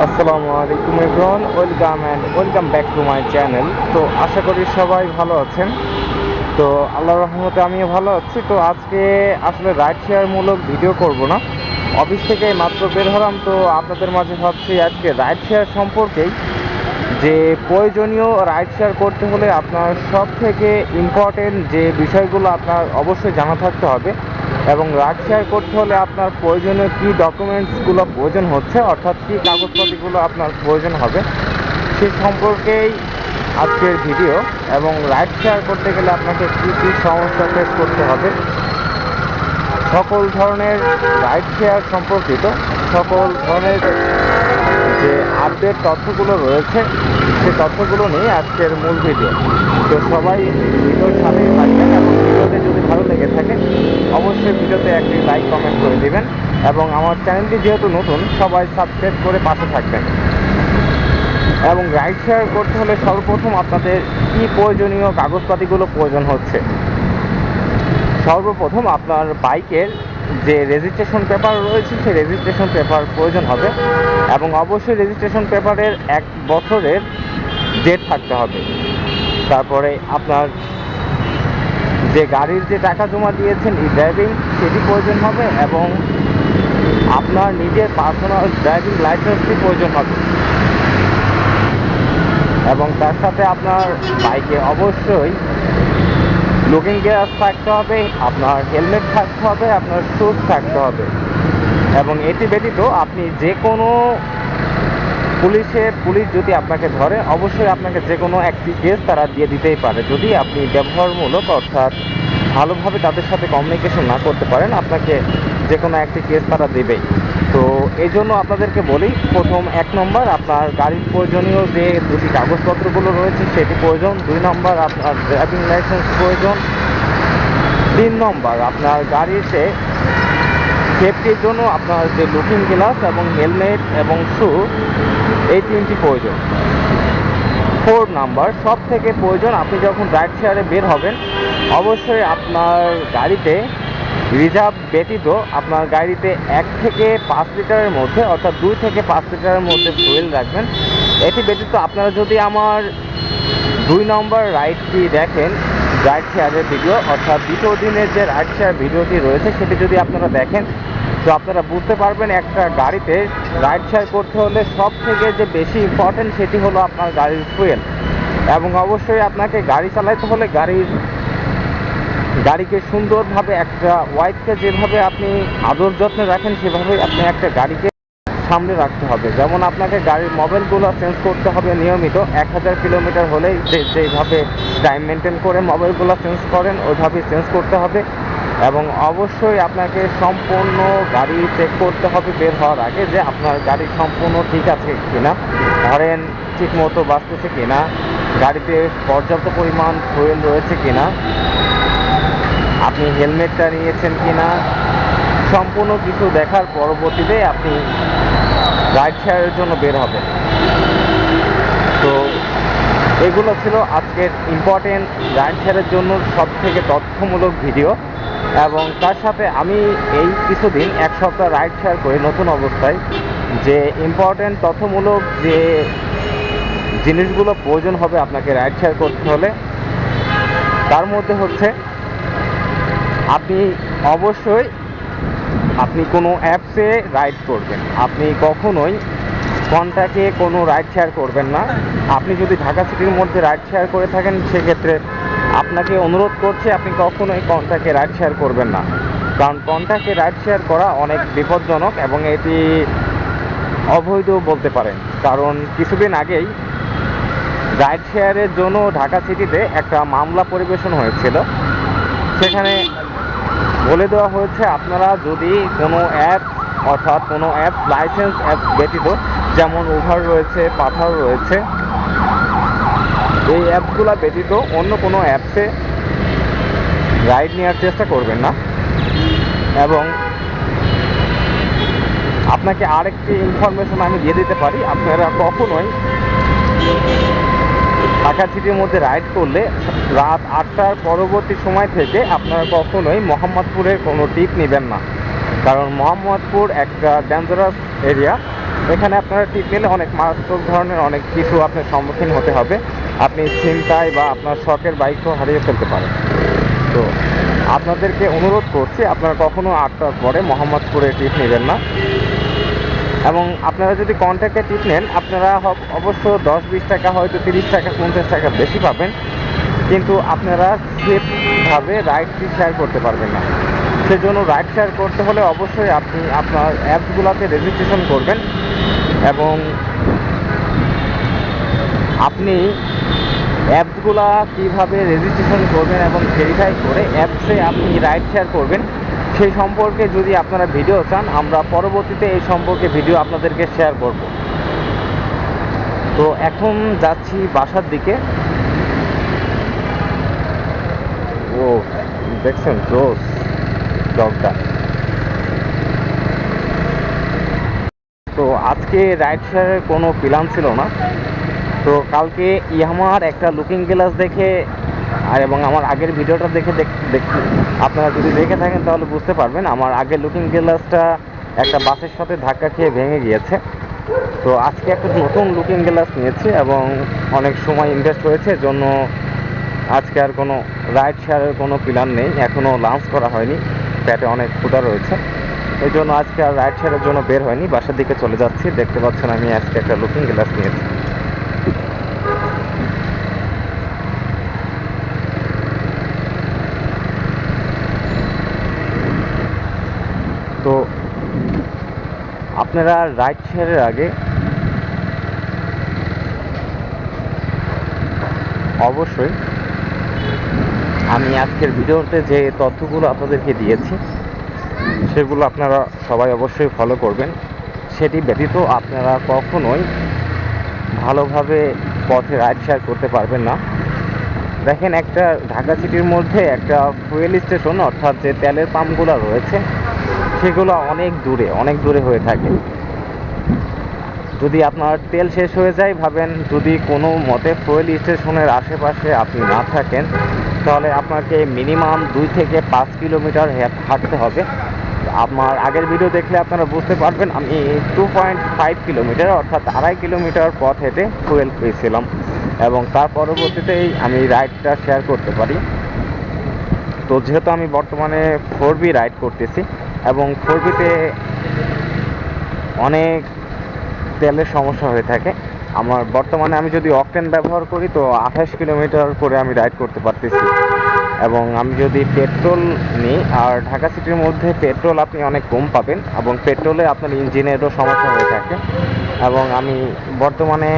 আসসালামু আলাইকুম everyone, welcome back to my channel. তো আশা করি সবাই ভালো আছেন। তো আল্লাহর রহমতে আমিও ভালো আছি। তো আজকে আসলে রাইড শেয়ার মূলক ভিডিও করব না, অফিস থেকে মাত্র বের হলাম। তো আপনাদের মাঝে ভাবছি আজকে রাইড শেয়ার সম্পর্কেই, যে প্রয়োজনীয় রাইড শেয়ার করতে হলে আপনার সব থেকে ইম্পর্টেন্ট যে বিষয়গুলো আপনার অবশ্যই জানা থাকতে হবে, এবং রাইড শেয়ার করতে হলে আপনার প্রয়োজনীয় কী ডকুমেন্টসগুলো প্রয়োজন হচ্ছে, অর্থাৎ কী কাগজপত্রগুলো আপনার প্রয়োজন হবে, সে সম্পর্কেই আজকের ভিডিও। এবং রাইড শেয়ার করতে গেলে আপনাকে কী কী সমস্যা ফেস করতে হবে, সকল ধরনের রাইড শেয়ার সম্পর্কিত সকল ধরনের যে আপডেট তথ্যগুলো রয়েছে, সেই তথ্যগুলো নিয়ে আজকের মূল ভিডিও। তো সবাই ভিডিওর সাথেই থাকবেন, এবং ভিডিওতে যদি ভালো লেগে থাকে অবশ্যই ভিডিওতে একটি লাইক কমেন্ট করে দিবেন, এবং আমার চ্যানেলটি যেহেতু নতুন, সবাই সাবস্ক্রাইব করে পাশে থাকবেন। এবং রাইড শেয়ার করতে হলে সর্বপ্রথম আপনাদের কী প্রয়োজনীয় কাগজপাতিগুলো প্রয়োজন হচ্ছে, সর্বপ্রথম আপনার বাইকের যে রেজিস্ট্রেশন পেপার রয়েছে সেই রেজিস্ট্রেশন পেপার প্রয়োজন হবে, এবং অবশ্যই রেজিস্ট্রেশন পেপারের 1 বছরের ডেট থাকতে হবে। তারপরে আপনার যে গাড়ির যে টাকা জমা দিয়েছেন ই ড্রাইভিং, সেটি প্রয়োজন হবে, এবং আপনার নিজের পার্সোনাল ড্রাইভিং লাইসেন্সটি প্রয়োজন হবে। এবং তার সাথে আপনার বাইকে অবশ্যই লুকিং গ্লাস থাকতে হবে, আপনার হেলমেট থাকতে হবে, আপনার শুজ থাকতে হবে। এবং এটি ব্যতীত আপনি যে কোনো পুলিশ যদি আপনাকে ধরে, অবশ্যই আপনাকে যে কোনো একটি কেস তারা দিয়ে দিতেই পারে, যদি আপনি ব্যবহারমূলক অর্থাৎ ভালোভাবে তাদের সাথে কমিউনিকেশন না করতে পারেন, আপনাকে যে কোনো একটি কেস তারা দেবেই। তো এই জন্য আপনাদেরকে বলি, প্রথম 1 নম্বর আপনার গাড়ির প্রয়োজনীয় যে দুটি কাগজপত্রগুলো রয়েছে সেটি প্রয়োজন। 2 নম্বর আপনার ড্রাইভিং লাইসেন্স প্রয়োজন। 3 নম্বর আপনার গাড়িতে সেফটির জন্য আপনার যে লুকিং গ্লাস এবং হেলমেট এবং শু, এই 3টি প্রয়োজন। 4 নাম্বার সব থেকে প্রয়োজন, আপনি যখন রাইড শেয়ারে বের হবেন অবশ্যই আপনার গাড়িতে রিজার্ভ ব্যতীত আপনার গাড়িতে 1 থেকে 5 লিটারের মধ্যে, অর্থাৎ 2 থেকে 5 লিটারের মধ্যে ফুয়েল রাখবেন। এটি ব্যতীত আপনারা যদি আমার 2 নম্বর রাইডটি দেখেন, রাইড শেয়ারের ভিডিও, অর্থাৎ দ্বিতীয় দিনের যে রাইড শেয়ার ভিডিওটি রয়েছে সেটি যদি আপনারা দেখেন, তো আপনারা বুঝতে পারবেন একটা গাড়িতে রাইড শেয়ার করতে হলে সব থেকে যে বেশি ইম্পর্টেন্ট সেটি হলো আপনার গাড়ির ফুয়েল। এবং অবশ্যই আপনাকে গাড়ি চালাতে হলে গাড়িকে সুন্দরভাবে, একটা ওয়াইফকে যেভাবে আপনি আদর যত্নে রাখেন সেভাবেই আপনি একটা গাড়িকে সামনে রাখতে হবে। যেমন আপনাকে গাড়ির মোবাইলগুলো চেঞ্জ করতে হবে নিয়মিত, 1000 কিলোমিটার হলেই যেইভাবে টাইম মেনটেন করে মোবাইলগুলো চেঞ্জ করেন ওইভাবেই চেঞ্জ করতে হবে। এবং অবশ্যই আপনাকে সম্পূর্ণ গাড়ি চেক করতে হবে বের হওয়ার আগে, যে আপনার গাড়ি সম্পূর্ণ ঠিক আছে কিনা, হরেন ঠিক মতো বাজতেছে কিনা, গাড়িতে পর্যাপ্ত পরিমাণ ফুয়েল রয়েছে কিনা, আপনি হেলমেটটা নিয়েছেন কিনা, সম্পূর্ণ কিছু দেখার পরবর্তীতে আপনি রাইড শেয়ারের জন্য বের হবেন। তো এগুলো ছিল আজকের ইম্পর্টেন্ট রাইড শেয়ারের জন্য সব থেকে তথ্যমূলক ভিডিও। এবং তার সাথে আমি এই কিছুদিন 1 সপ্তাহ রাইড শেয়ার করি নতুন অবস্থায়, যে ইম্পর্টেন্ট তথ্যমূলক যে জিনিসগুলো প্রয়োজন হবে আপনাকে রাইড শেয়ার করতে হলে, তার মধ্যে হচ্ছে আপনি অবশ্যই কোনো অ্যাপসে রাইড করবেন, আপনি কখনোই কন্ট্যাক্টে কোনো রাইড শেয়ার করবেন না। আপনি যদি ঢাকা সিটির মধ্যে রাইড শেয়ার করে থাকেন সেক্ষেত্রে আপনাকে অনুরোধ করছি আপনি কখনোই কন্ট্যাক্টে রাইড শেয়ার করবেন না, কারণ কন্ট্যাক্টে রাইড শেয়ার করা অনেক বিপজ্জনক এবং এটি অবৈধ বলতে পারেন। কারণ কিছুদিন আগেই রাইড শেয়ারের জন্য ঢাকা সিটিতে একটা মামলা পরিবেশন হয়েছিল। সেখানে বলে দেওয়া হয়েছে আপনারা যদি কোনো অ্যাপ, অর্থাৎ কোনো অ্যাপ, লাইসেন্স অ্যাপ ব্যতীত, যেমন উবার রয়েছে, পাঠাও রয়েছে, এই অ্যাপসগুলো ব্যতীত অন্য কোনো অ্যাপসে রাইড নেওয়ার চেষ্টা করবেন না। এবং আপনাকে আরেকটি ইনফরমেশন আমি দিয়ে দিতে পারি, আপনারা কখনোই ঢাকা সিটির মধ্যে রাইড করলে রাত 8টার পরবর্তী সময় থেকে আপনারা কখনোই মোহাম্মদপুরের কোনো টিপ নেবেন না, কারণ মোহাম্মদপুর একটা ডেঞ্জারাস এরিয়া। এখানে আপনারা টিপ নিলে অনেক মারাত্মক ধরনের অনেক কিছু আপনার সম্মুখীন হতে হবে। আপনি ছিনতাই বা আপনার শখের বাইকও হারিয়ে ফেলতে পারেন। তো আপনাদেরকে অনুরোধ করছি, আপনারা কখনো 8টার পরে মোহাম্মদপুরে টিপ নেবেন না। এবং আপনারা যদি কন্ট্যাক্টে টিপ নেন, আপনারা অবশ্য 10-20 টাকা, হয়তো 30 টাকা 50 টাকা বেশি পাবেন, কিন্তু আপনারা সেফভাবে রাইডটি শেয়ার করতে পারবেন না। সেজন্য রাইড শেয়ার করতে হলে অবশ্যই আপনি আপনার অ্যাপসগুলোতে রেজিস্ট্রেশন করবেন, এবং আপনি অ্যাপসগুলা কীভাবে রেজিস্ট্রেশন করবেন এবং ভেরিফাই করে অ্যাপসে আপনি রাইড শেয়ার করবেন সেই সম্পর্কে যদি আপনারা ভিডিও চান, আমরা পরবর্তীতে এই সম্পর্কে ভিডিও আপনাদেরকে শেয়ার করব। তো এখন যাচ্ছি বাসার দিকে। ও দেখছেন রোজ ডগটা। তো আজকে রাইড শেয়ারের কোনো প্ল্যান ছিল না। তো কালকে ইয়ামাহার একটা লুকিং গ্লাস দেখে এবং আমার আগের ভিডিওটা দেখে আপনারা যদি দেখে থাকেন তাহলে বুঝতে পারবেন, আমার আগের লুকিং গ্লাসটা একটা বাসের সাথে ধাক্কা খেয়ে ভেঙে গিয়েছে। তো আজকে একটা নতুন লুকিং গ্লাস নিয়েছি এবং অনেক সময় ইনভেস্ট হয়েছে, জন্য আজকে আর কোনো রাইড শেয়ারের কোনো প্ল্যান নেই। এখনও লাঞ্চ করা হয়নি, পেটে অনেক ক্ষুধা রয়েছে, এই জন্য আজকে আর রাইড শেয়ারের জন্য বের হয়নি। বাসার দিকে চলে যাচ্ছি। দেখতে পাচ্ছেন আমি আজকে একটা লুকিং গ্লাস নিয়েছি। তো আপনারা রাইড শেয়ারের আগে অবশ্যই আমি আজকের ভিডিওতে যে তথ্যগুলো আপনাদেরকে দিয়েছি সেগুলো আপনারা সবাই অবশ্যই ফলো করবেন। সেটি ব্যতীত আপনারা কখনোই ভালোভাবে পথে রাইড শেয়ার করতে পারবেন না। দেখেন, একটা ঢাকা সিটির মধ্যে একটা ফুয়েল স্টেশন, অর্থাৎ যে তেলের পাম্পগুলো রয়েছে সেগুলো অনেক দূরে হয়ে থাকে। যদি আপনার তেল শেষ হয়ে যায়, ভাবেন যদি কোনো মতে ফুয়েল স্টেশনের আশেপাশে আপনি না থাকেন, তাহলে আপনাকে মিনিমাম 2 থেকে 5 কিলোমিটার হাঁটতে হবে। আমার আগের ভিডিও দেখলে আপনারা বুঝতে পারবেন, আমি 2.5 কিলোমিটার অর্থাৎ 2.5 কিলোমিটার পথ হেঁটে ফুয়েল পেয়েছিলাম, এবং তার পরবর্তীতেই আমি রাইডটা শেয়ার করতে পারি। তো যেহেতু আমি বর্তমানে 4B রাইড করতেছি এবং 4Bতে অনেক তেলের সমস্যা হয়ে থাকে। আমার বর্তমানে আমি যদি অকটেন ব্যবহার করি তো 28 কিলোমিটার করে আমি রাইড করতে পারতেছি, এবং আমি যদি পেট্রোল নিই, আর ঢাকা সিটির মধ্যে পেট্রোল আপনি অনেক কম পাবেন এবং পেট্রোলে আপনার ইঞ্জিনেরও সমস্যা হয়ে থাকে, এবং আমি বর্তমানে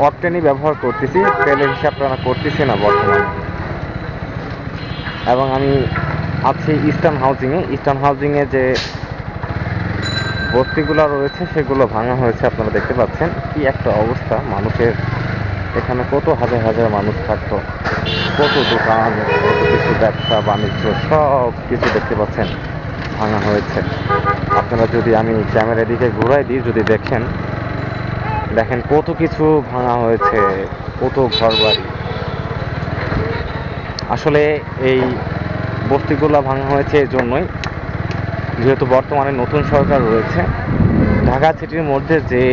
অকটেনই ব্যবহার করতেছি, তেলের হিসাবটা করতেছি না বর্তমানে। এবং আমি আছি ইস্টার্ন হাউজিংয়ে যে বস্তিগুলো রয়েছে সেগুলো ভাঙা হয়েছে, আপনারা দেখতে পাচ্ছেন কি একটা অবস্থা মানুষের। এখানে কত হাজার হাজার মানুষ থাকতো, কত দোকান, কত কিছু ব্যবসা বাণিজ্য সব কিছু দেখতে পাচ্ছেন ভাঙা হয়েছে। আপনারা যদি আমি ক্যামেরা দিকে ঘুরাই দিই, যদি দেখেন কত কিছু ভাঙা হয়েছে, কত ঘরবাড়ি। আসলে এই বস্তিগুলো ভাঙা হয়েছে এই জন্যই, যেহেতু বর্তমানে নতুন সরকার রয়েছে, ঢাকা সিটির মধ্যে যে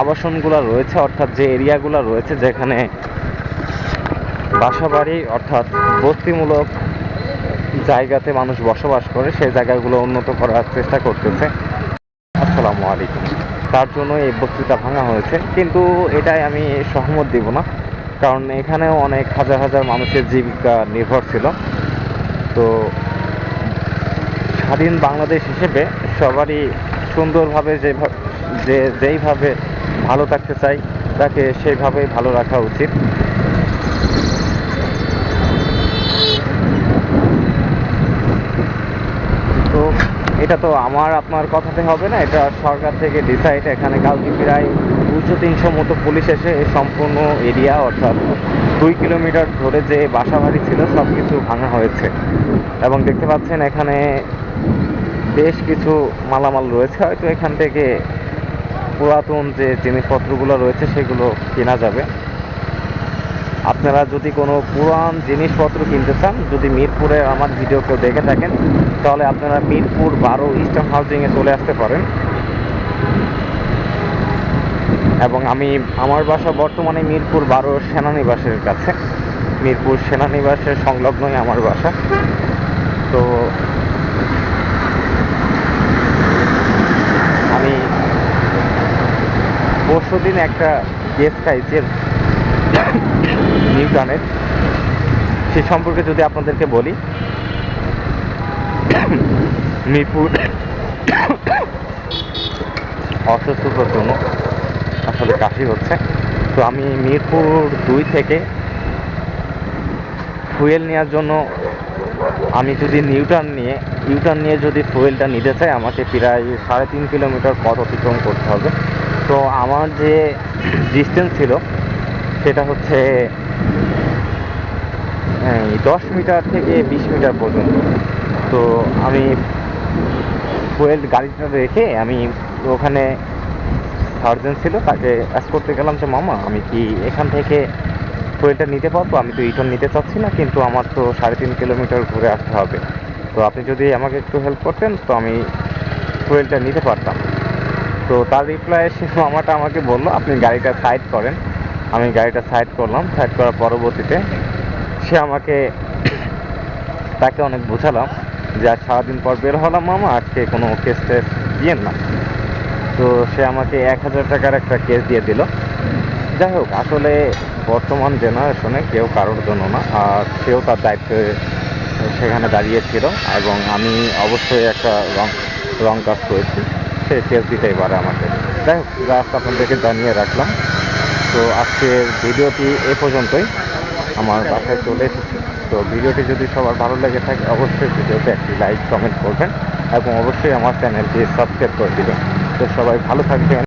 আবাসনগুলো রয়েছে, অর্থাৎ যে এরিয়াগুলো রয়েছে যেখানে বাসাবাড়ি অর্থাৎ বস্তিমূলক জায়গাতে মানুষ বসবাস করে, সেই জায়গাগুলো উন্নত করার চেষ্টা করতেছে। আসসালামু আলাইকুম। তার জন্য এই বস্তিটা ভাঙা হয়েছে, কিন্তু এটাই আমি সহমত দিব না, কারণ এখানেও অনেক হাজার হাজার মানুষের জীবিকা নির্ভর ছিল। তো স্বাধীন বাংলাদেশ হিসেবে সবারই সুন্দরভাবে যেইভাবে ভালো থাকতে চাই তাকে সেইভাবেই ভালো রাখা উচিত। তো এটা তো আমার আপনার কথাতে হবে না, এটা সরকার থেকে ডিসাইড। এখানে কালকে প্রায় 200-300 মতো পুলিশ এসে এই সম্পূর্ণ এরিয়া অর্থাৎ 2 কিলোমিটার ধরে যে বাসাবাড়ি ছিল সব কিছু ভাঙা হয়েছে, এবং দেখতে পাচ্ছেন এখানে বেশ কিছু মালামাল রয়েছে। হয়তো এখান থেকে পুরাতন যে জিনিসপত্রগুলো রয়েছে সেগুলো কেনা যাবে। আপনারা যদি কোনো পুরান জিনিসপত্র কিনতে চান, যদি মিরপুরে আমার ভিডিও কেউ দেখে থাকেন, তাহলে আপনারা মিরপুর 12 ইস্টার্ন হাউজিংয়ে চলে আসতে পারেন। এবং আমার বাসা বর্তমানে মিরপুর 12 সেনানিবাসের কাছে। মিরপুর সেনানিবাসের সংলগ্নই আমার বাসা। তো আমি পরশুদিন একটা কেস খাইছি নিউটনের, সে সম্পর্কে যদি আপনাদেরকে বলি। মিরপুর অসুস্থতার জন্য আসলে কাশি হচ্ছে। তো আমি মিরপুর 2 থেকে ফুয়েল নেওয়ার জন্য আমি যদি ইউটার্ন নিয়ে যদি ফুয়েলটা নিতে চাই, আমাকে প্রায় 3.5 কিলোমিটার পথ অতিক্রম করতে হবে। তো আমার যে ডিস্টেন্স ছিল সেটা হচ্ছে 10 মিটার থেকে 20 মিটার পর্যন্ত। তো আমি ফুয়েল গাড়িটা রেখে আমি ওখানে সার্জেন ছিল, তাকে অ্যাস্ক করতে গেলাম যে মামা আমি কি এখান থেকে ফুয়েলটা নিতে পারবো? আমি তো রিটার্ন নিতে চাচ্ছি না, কিন্তু আমার তো 3.5 কিলোমিটার ঘুরে আসতে হবে। তো আপনি যদি আমাকে একটু হেল্প করতেন তো আমি ফুয়েলটা নিতে পারতাম। তো তার রিপ্লাইয়ে সে মামাটা আমাকে বললো আপনি গাড়িটা সাইড করেন। আমি গাড়িটা সাইড করলাম। সাইড করার পরবর্তীতে সে তাকে অনেক বোঝালাম যে আজ সারাদিন পর বের হলাম মামা, আজকে কোনো কেস টেস দিয়েন না। তো সে আমাকে 1000 টাকার একটা কেস দিয়ে দিল। যাই হোক, আসলে বর্তমান জেনারেশনে কেউ কারোর জন্য না, আর সেও তার দায়িত্বে সেখানে দাঁড়িয়েছিল এবং আমি অবশ্যই একটা রং কাজ করেছি, সে কেস দিতেই পারে আমাকে। যাই হোক, জাস্ট আপনাদেরকে জানিয়ে রাখলাম। তো আজকের ভিডিওটি এ পর্যন্তই। আমার বাসায় চলে এসেছি। তো ভিডিওটি যদি সবার ভালো লেগে থাকে অবশ্যই ভিডিওতে একটি লাইক কমেন্ট করবেন এবং অবশ্যই আমার চ্যানেলটি সাবস্ক্রাইব করে দেবেন। তো সবাই ভালো থাকবেন।